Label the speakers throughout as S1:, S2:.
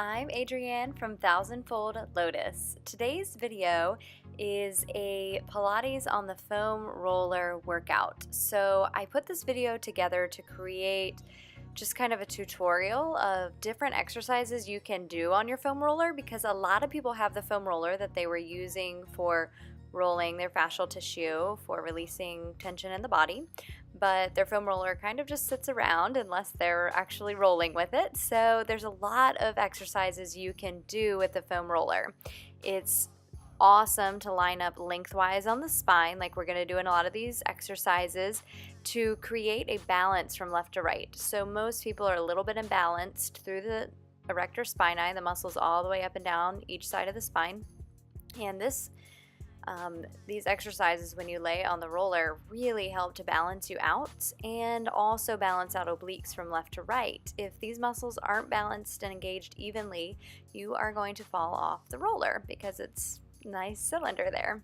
S1: I'm Adrienne from Thousandfold Lotus. Today's video is a Pilates on the foam roller workout. So I put this video together to create just kind of a tutorial of different exercises you can do on your foam roller, because a lot of people have the foam roller that they were using for rolling their fascial tissue for releasing tension in the body, but their foam roller kind of just sits around unless they're actually rolling with it. So there's a lot of exercises you can do with the foam roller. It's awesome to line up lengthwise on the spine like we're going to do in a lot of these exercises to create a balance from left to right. So most people are a little bit imbalanced through the erector spinae, the muscles all the way up and down each side of the spine, and these exercises, when you lay on the roller, really help to balance you out and also balance out obliques from left to right. If these muscles aren't balanced and engaged evenly, you are going to fall off the roller because it's a nice cylinder there.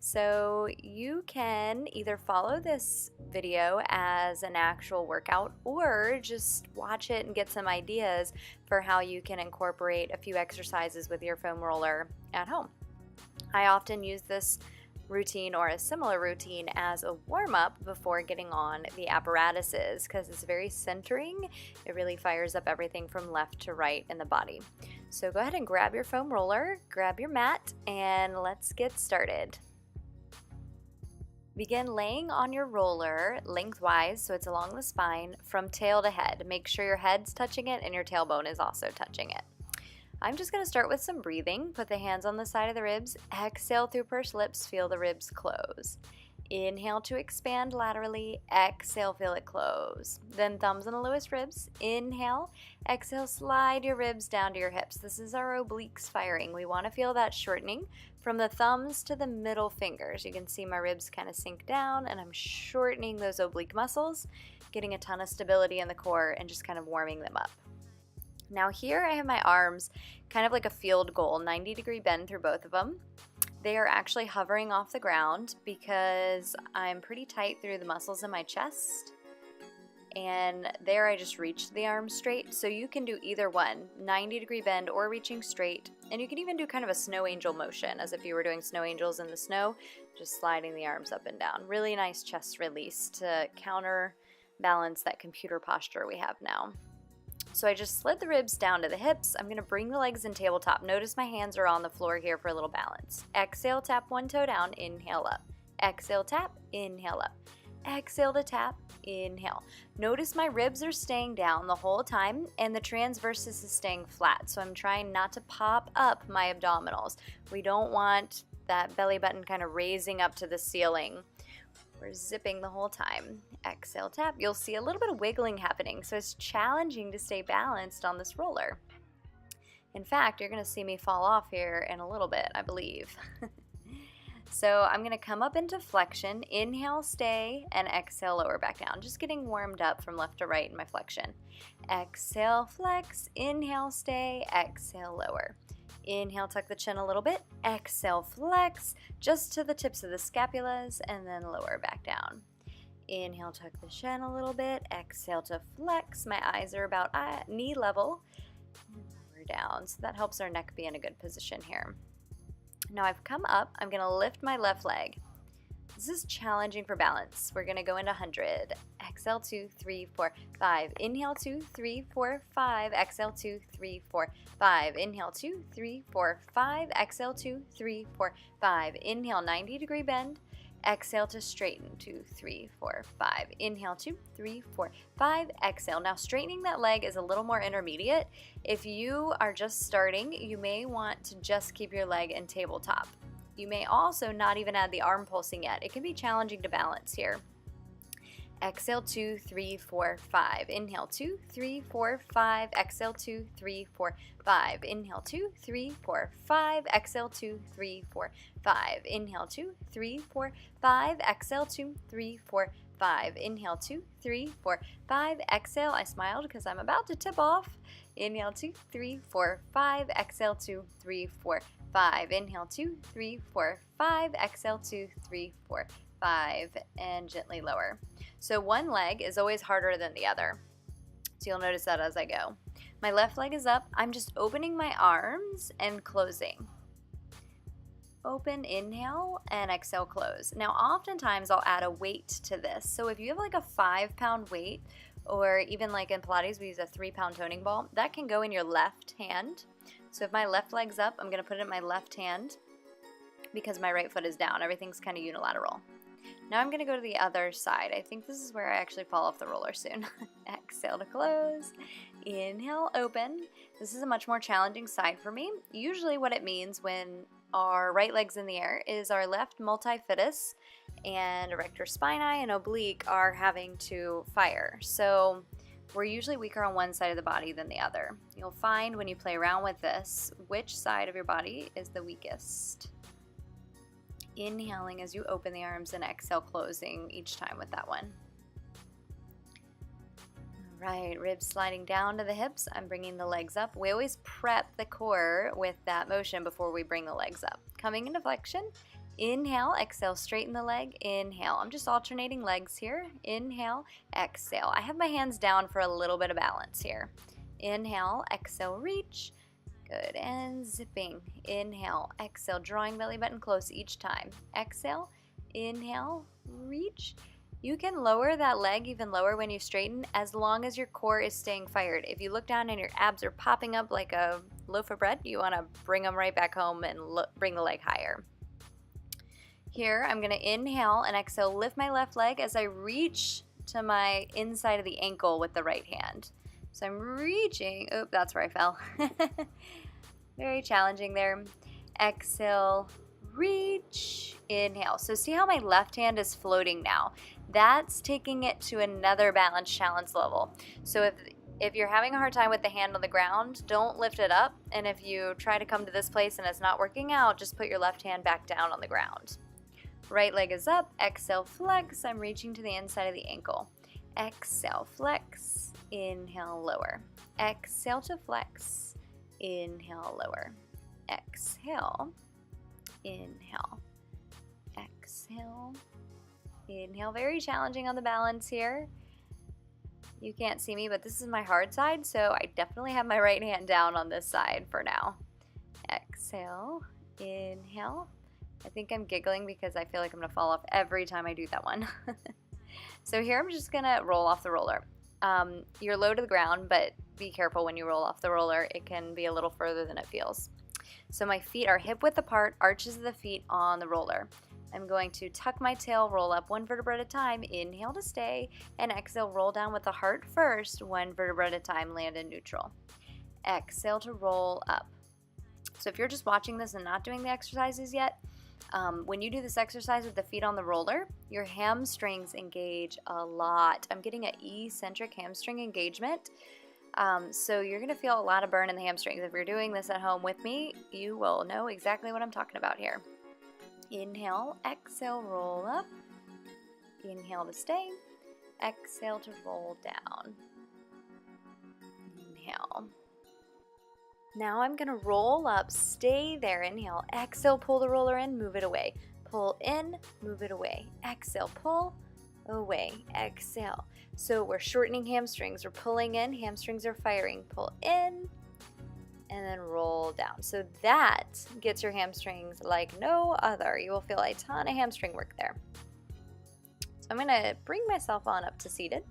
S1: So you can either follow this video as an actual workout or just watch it and get some ideas for how you can incorporate a few exercises with your foam roller at home. I often use this routine or a similar routine as a warm-up before getting on the apparatuses because it's very centering. It really fires up everything from left to right in the body. So go ahead and grab your foam roller, grab your mat, and let's get started. Begin laying on your roller lengthwise, so it's along the spine, from tail to head. Make sure your head's touching it and your tailbone is also touching it. I'm just going to start with some breathing. Put the hands on the side of the ribs. Exhale through pursed lips. Feel the ribs close. Inhale to expand laterally. Exhale, feel it close. Then thumbs on the lowest ribs. Inhale. Exhale, slide your ribs down to your hips. This is our obliques firing. We want to feel that shortening from the thumbs to the middle fingers. You can see my ribs kind of sink down, and I'm shortening those oblique muscles, getting a ton of stability in the core and just kind of warming them up. Now here I have my arms kind of like a field goal, 90-degree bend through both of them. They are actually hovering off the ground because I'm pretty tight through the muscles in my chest. And there I just reached the arms straight. So you can do either one, 90-degree bend or reaching straight. And you can even do kind of a snow angel motion as if you were doing snow angels in the snow, just sliding the arms up and down. Really nice chest release to counterbalance that computer posture we have now. So I just slid the ribs down to the hips. I'm going to bring the legs in tabletop. Notice my hands are on the floor here for a little balance. Exhale, tap one toe down, inhale up. Exhale, tap, inhale up. Exhale to tap, inhale. Notice my ribs are staying down the whole time and the transversus is staying flat. So I'm trying not to pop up my abdominals. We don't want that belly button kind of raising up to the ceiling. We're zipping the whole time. Exhale, tap. You'll see a little bit of wiggling happening, so it's challenging to stay balanced on this roller. In fact, you're going to see me fall off here in a little bit, I believe. So I'm going to come up into flexion, inhale, stay, and exhale, lower back down. Just getting warmed up from left to right in my flexion. Exhale, flex, inhale, stay, exhale, lower. Inhale, tuck the chin a little bit. Exhale, flex, just to the tips of the scapulas, and then lower back down. Inhale, tuck the chin a little bit. Exhale to flex. My eyes are about knee level. Lower down, so that helps our neck be in a good position here. Now I've come up. I'm going to lift my left leg. This is challenging for balance. We're going to go into 100. Exhale, 2, 3, 4, 5. Inhale, 2, 3, 4, 5. Exhale, 2, 3, 4, 5. Inhale, 2, 3, 4, 5. Exhale, 2, 3, 4, 5. Inhale, 90-degree bend. Exhale to straighten, 2, 3, 4, 5. Inhale, 2, 3, 4, 5. Exhale. Now straightening that leg is a little more intermediate. If you are just starting, you may want to just keep your leg in tabletop. You may also not even add the arm pulsing yet. It can be challenging to balance here. Exhale, 2, 3, 4, 5. Inhale, 2, 3, 4, 5. Exhale, 2, 3, 4, 5. Inhale, 2, 3, 4, 5. Exhale, 2, 3, 4, 5. Inhale, 2, 3, 4, 5. Exhale, 2, 3, 4, 5. Inhale, 2, 3, 4, 5. Exhale. I smiled because I'm about to tip off. Inhale, 2, 3, 4, 5. Exhale, 2, 3, 4, 5. Inhale, 2, 3, 4, 5. Exhale, 2, 3, 4, 5. And gently lower. So one leg is always harder than the other. So you'll notice that as I go. My left leg is up. I'm just opening my arms and closing. Open, inhale, and exhale, close. Now, oftentimes I'll add a weight to this. So if you have like a 5-pound weight, or even like in Pilates, we use a 3-pound toning ball, that can go in your left hand. So if my left leg's up, I'm gonna put it in my left hand because my right foot is down. Everything's kind of unilateral. Now I'm gonna go to the other side. I think this is where I actually fall off the roller soon. Exhale to close. Inhale, open. This is a much more challenging side for me. Usually what it means when our right leg's in the air is our left multifidus and erector spinae and oblique are having to fire. So we're usually weaker on one side of the body than the other. You'll find when you play around with this, which side of your body is the weakest. Inhaling as you open the arms and exhale, closing each time with that one. Right, ribs sliding down to the hips. I'm bringing the legs up. We always prep the core with that motion before we bring the legs up. Coming into flexion, inhale, exhale, straighten the leg, inhale. I'm just alternating legs here. Inhale, exhale. I have my hands down for a little bit of balance here. Inhale, exhale, reach. Good, and zipping. Inhale, exhale, drawing belly button close each time. Exhale, inhale, reach. You can lower that leg even lower when you straighten as long as your core is staying fired. If you look down and your abs are popping up like a loaf of bread, you want to bring them right back home and bring the leg higher. Here, I'm going to inhale and exhale, lift my left leg as I reach to my inside of the ankle with the right hand. So I'm reaching. Oh, that's where I fell. Very challenging there. Exhale, reach, inhale. So see how my left hand is floating now? That's taking it to another balance challenge level. So if you're having a hard time with the hand on the ground, don't lift it up. And if you try to come to this place and it's not working out, just put your left hand back down on the ground. Right leg is up. Exhale, flex. I'm reaching to the inside of the ankle. Exhale, flex. Inhale, lower. Exhale to flex. Inhale, lower. Exhale. Inhale. Exhale. Inhale. Very challenging on the balance here. You can't see me, but this is my hard side, so I definitely have my right hand down on this side for now. Exhale. Inhale. I think I'm giggling because I feel like I'm going to fall off every time I do that one. So here I'm just going to roll off the roller. You're low to the ground, but be careful when you roll off the roller. It can be a little further than it feels. So my feet are hip width apart, arches of the feet on the roller. I'm going to tuck my tail, roll up one vertebra at a time, inhale to stay, and exhale, roll down with the heart first, one vertebra at a time, land in neutral. Exhale to roll up. So if you're just watching this and not doing the exercises yet, when you do this exercise with the feet on the roller, your hamstrings engage a lot. I'm getting an eccentric hamstring engagement. So you're going to feel a lot of burn in the hamstrings. If you're doing this at home with me, you will know exactly what I'm talking about here. Inhale, exhale, roll up. Inhale to stay. Exhale to roll down. Inhale. Now I'm going to roll up, stay there, inhale, exhale, pull the roller in, move it away. Pull in, move it away. Exhale, pull away, exhale. So we're shortening hamstrings, we're pulling in, hamstrings are firing. Pull in, and then roll down. So that gets your hamstrings like no other. You will feel a ton of hamstring work there. So I'm going to bring myself on up to seated.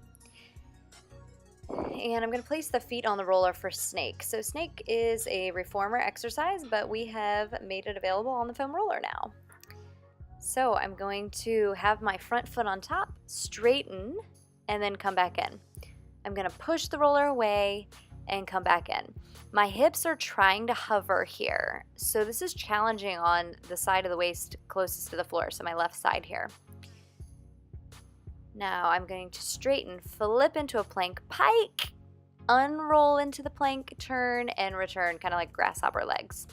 S1: And I'm going to place the feet on the roller for snake. So snake is a reformer exercise, but we have made it available on the foam roller now. So I'm going to have my front foot on top, straighten, and then come back in. I'm going to push the roller away and come back in. My hips are trying to hover here. So this is challenging on the side of the waist closest to the floor, so my left side here. Now I'm going to straighten, flip into a plank, pike, unroll into the plank, turn, and return, kind of like grasshopper legs.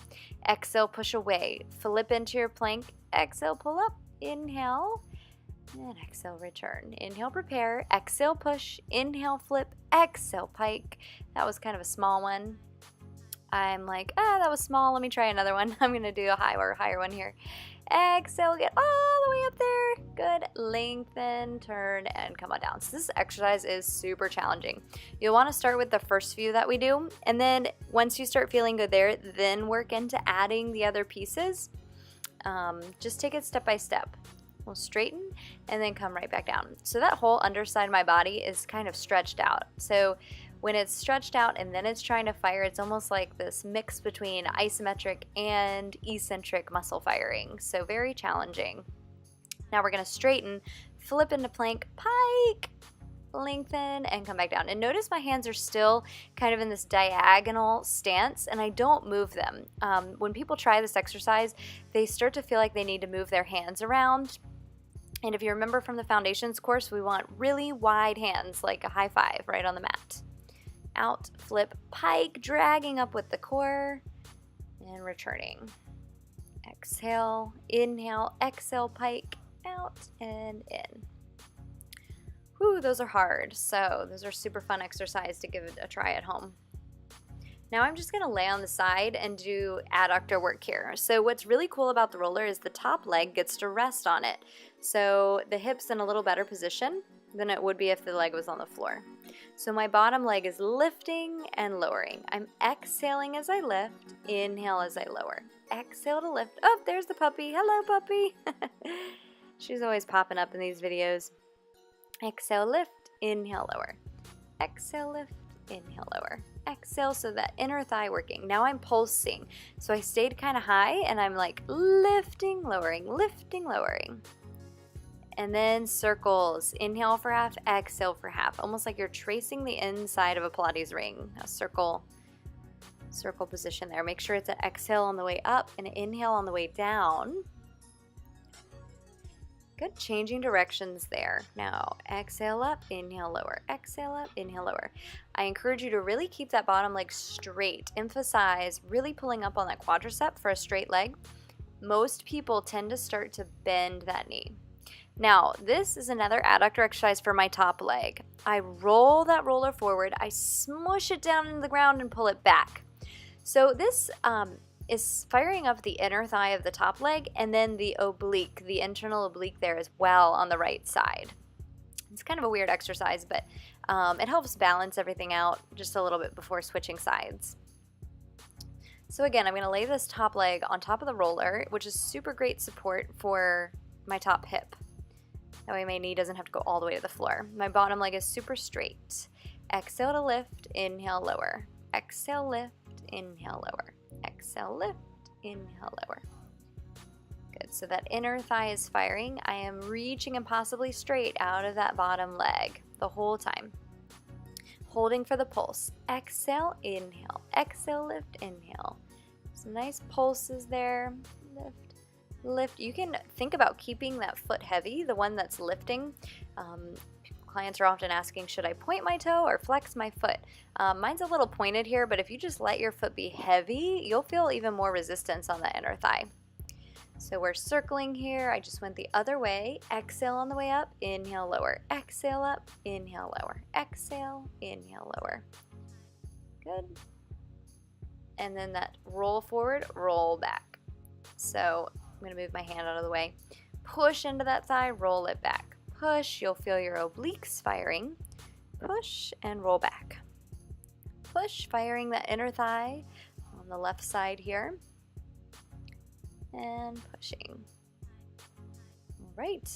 S1: Exhale, push away, flip into your plank, exhale, pull up, inhale, and exhale, return. Inhale, prepare, exhale, push, inhale, flip, exhale, pike. That was kind of a small one. I'm like, that was small, let me try another one. I'm going to do a higher one here. Exhale, get all the way up there. Good. Lengthen, turn, and come on down. So this exercise is super challenging. You'll want to start with the first few that we do, and then once you start feeling good there, then work into adding the other pieces. Just take it step by step. We'll straighten and then come right back down. So that whole underside of my body is kind of stretched out. So when it's stretched out and then it's trying to fire, it's almost like this mix between isometric and eccentric muscle firing. So very challenging. Now we're going to straighten, flip into plank, pike, lengthen, and come back down. And notice my hands are still kind of in this diagonal stance, and I don't move them. When people try this exercise, they start to feel like they need to move their hands around. And if you remember from the foundations course, we want really wide hands, like a high five right on the mat. Out, flip, pike, dragging up with the core, and returning. Exhale, inhale, exhale, pike, out and in. Whew, those are hard. So those are super fun exercise to give it a try at home. Now I'm just going to lay on the side and do adductor work here. So what's really cool about the roller is the top leg gets to rest on it. So the hip's in a little better position than it would be if the leg was on the floor. So my bottom leg is lifting and lowering. I'm exhaling as I lift, inhale as I lower. Exhale to lift. Oh, there's the puppy. Hello, puppy. She's always popping up in these videos. Exhale, lift, inhale, lower. Exhale, lift, inhale, lower. Exhale, so that inner thigh working. Now I'm pulsing. So I stayed kind of high and I'm like lifting, lowering. And then circles. Inhale for half, exhale for half. Almost like you're tracing the inside of a Pilates ring. A circle position there. Make sure it's an exhale on the way up and an inhale on the way down. Good, changing directions there. Now, exhale up, inhale lower, exhale up, inhale lower. I encourage you to really keep that bottom leg straight. Emphasize really pulling up on that quadricep for a straight leg. Most people tend to start to bend that knee. Now, this is another adductor exercise for my top leg. I roll that roller forward, I smush it down into the ground and pull it back. So this is firing up the inner thigh of the top leg and then the oblique, the internal oblique there as well on the right side. It's kind of a weird exercise, but it helps balance everything out just a little bit before switching sides. So again, I'm going to lay this top leg on top of the roller, which is super great support for my top hip. That way my knee doesn't have to go all the way to the floor. My bottom leg is super straight. Exhale to lift, inhale, lower. Exhale, lift, inhale, lower. Exhale, lift, inhale, lower. Good, so that inner thigh is firing. I am reaching impossibly straight out of that bottom leg the whole time. Holding for the pulse. Exhale, inhale. Exhale, lift, inhale. Some nice pulses there. Lift, lift. You can think about keeping that foot heavy, the one that's lifting. Clients are often asking, should I point my toe or flex my foot? Mine's a little pointed here, but if you just let your foot be heavy, you'll feel even more resistance on the inner thigh. So we're circling here. I just went the other way. Exhale on the way up, inhale, lower. Exhale up, inhale, lower. Exhale, inhale, lower. Good. And then that roll forward, roll back. So I'm going to move my hand out of the way. Push into that thigh, roll it back. Push, you'll feel your obliques firing. Push and roll back. Push, firing that inner thigh on the left side here. And pushing. All right.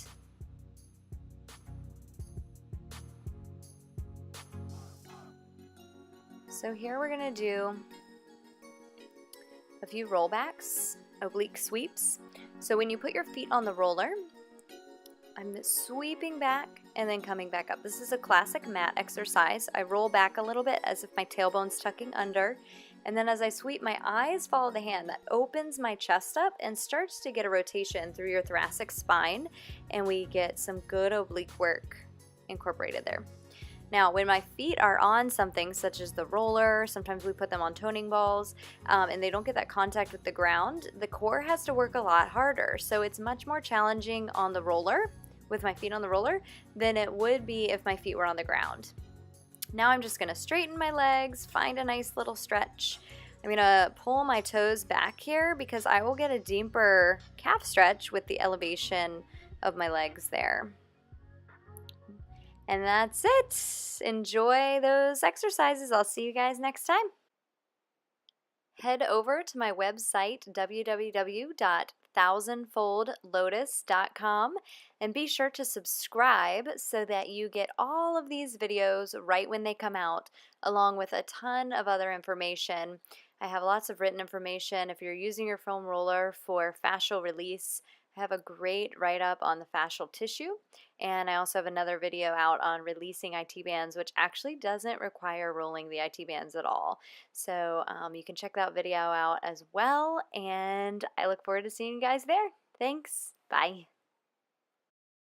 S1: So here we're going to do a few rollbacks, oblique sweeps. So when you put your feet on the roller, I'm sweeping back and then coming back up. This is a classic mat exercise. I roll back a little bit as if my tailbone's tucking under. And then as I sweep, my eyes follow the hand. That opens my chest up and starts to get a rotation through your thoracic spine. And we get some good oblique work incorporated there. Now, when my feet are on something such as the roller, sometimes we put them on toning balls, and they don't get that contact with the ground, the core has to work a lot harder. So it's much more challenging on the roller, with my feet on the roller, than it would be if my feet were on the ground. Now I'm just gonna straighten my legs, find a nice little stretch. I'm gonna pull my toes back here because I will get a deeper calf stretch with the elevation of my legs there. And that's it. Enjoy those exercises. I'll see you guys next time. Head over to my website, www.thousandfoldlotus.com, and be sure to subscribe so that you get all of these videos right when they come out, along with a ton of other information. I have lots of written information. If you're using your foam roller for fascial release, I have a great write-up on the fascial tissue, and I also have another video out on releasing IT bands, which actually doesn't require rolling the IT bands at all. So you can check that video out as well, and I look forward to seeing you guys there. Thanks. Bye.